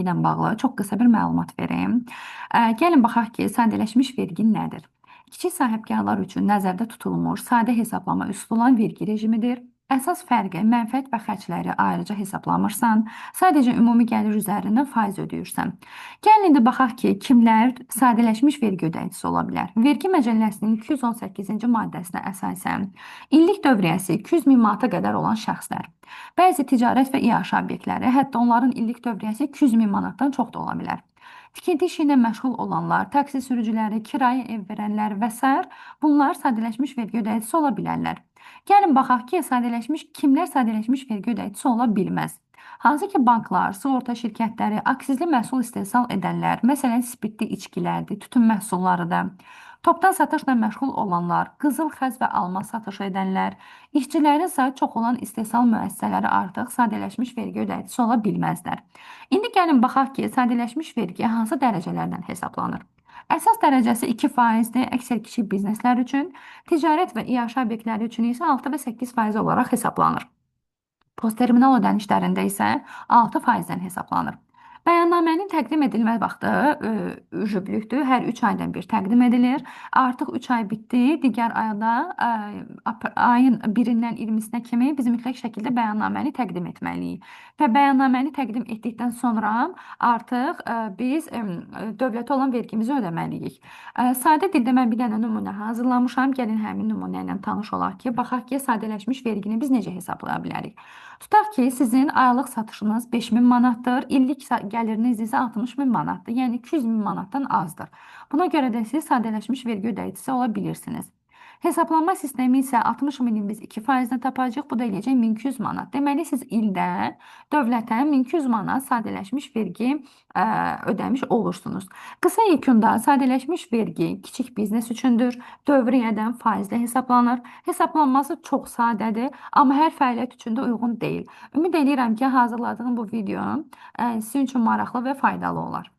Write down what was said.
ilə bağlı çox qısa bir məlumat verim. Gəlin baxaq ki, sadələşmiş vergi nədir? Kiçik sahibkarlar üçün nəzərdə tutulmuş sadə hesablama üsulu olan vergi rejimidir. Əsas fərqi mənfəət və xərcləri ayrıca hesablamırsan, sadəcə ümumi gəlir üzərindən faiz ödəyirsən. Gəlin indi baxaq ki, kimlər sadələşmiş vergi ödəyicisi ola bilər? Vergi Məcəlləsinin 218-ci maddəsinə əsasən illik dövriyyəsi 200 min manata qədər olan şəxslər, bəzi ticarət və iaşə obyektləri, hətta onların illik dövriyyəsi 200 min manatdan çox da ola bilər. Tikinti işi ilə məşğul olanlar, taksi sürücüləri, kirayə ev verənlər və s. bunlar sadələşmiş vergi ödəyicisi ola bilərlər. Gəlin baxaq ki, kimlər sadələşmiş vergi ödəyicisi ola bilməz? Hansı ki, banklar, sığorta şirkətləri, aksizli məhsul istehsal edənlər, məsələn, spirtli içkilərdir, tütün məhsullarıdır. Topdan satışla məşğul olanlar, qızıl, xəz və alma satış edənlər, işçilərin sayı çox olan istehsal müəssisələri artıq sadələşmiş vergi ödəyicisi ola bilməzlər. İndi gəlin baxaq ki, sadələşmiş vergi hansı dərəcələrdən hesablanır? Əsas dərəcəsi 2%-dir, əksər kiçik bizneslər üçün, ticarət və iaşə obyektləri üçün isə 6 və 8% olaraq hesablanır. Postterminal ödənişlərində isə 6%-dən hesablanır. Bəyannamənin təqdim edilmə vaxtı ücüblükdür. Hər 3 aydan bir təqdim edilir. Artıq 3 ay bitdi. Digər ayda ayın 1-dən 20-sinə kimi biz mütləq şəkildə bəyannaməni təqdim etməliyik. Və bəyannaməni təqdim etdikdən sonra artıq biz dövlətə olan vergimizi ödəməliyik. Sadə dildə mən bir dənə nümunə hazırlamışam. Gəlin həmin nümunə ilə tanış olaq ki, baxaq ki, sadələşmiş vergini biz necə hesablaya bilərik. Tutaq ki, sizin aylıq satışınız 5000 manatdır, illik gəliriniz isə 60 min manatdır, yəni 200 min manatdan azdır. Buna görə də siz sadələşmiş vergi ödəyicisi ola bilirsiniz. Hesablanma sistemi isə 60 minin biz 2%-dən tapacağıq, bu da eləyəcək 1200 manat. Deməli, siz ildə dövlətə 1200 manat sadələşmiş vergi ödəmiş olursunuz. Qısa yekunda sadələşmiş vergi kiçik biznes üçündür, dövriyyədən faizlə hesablanır. Hesablanması çox sadədir, amma hər fəaliyyət üçün də uyğun deyil. Ümid edirəm ki, hazırladığım bu video sizin üçün maraqlı və faydalı olar.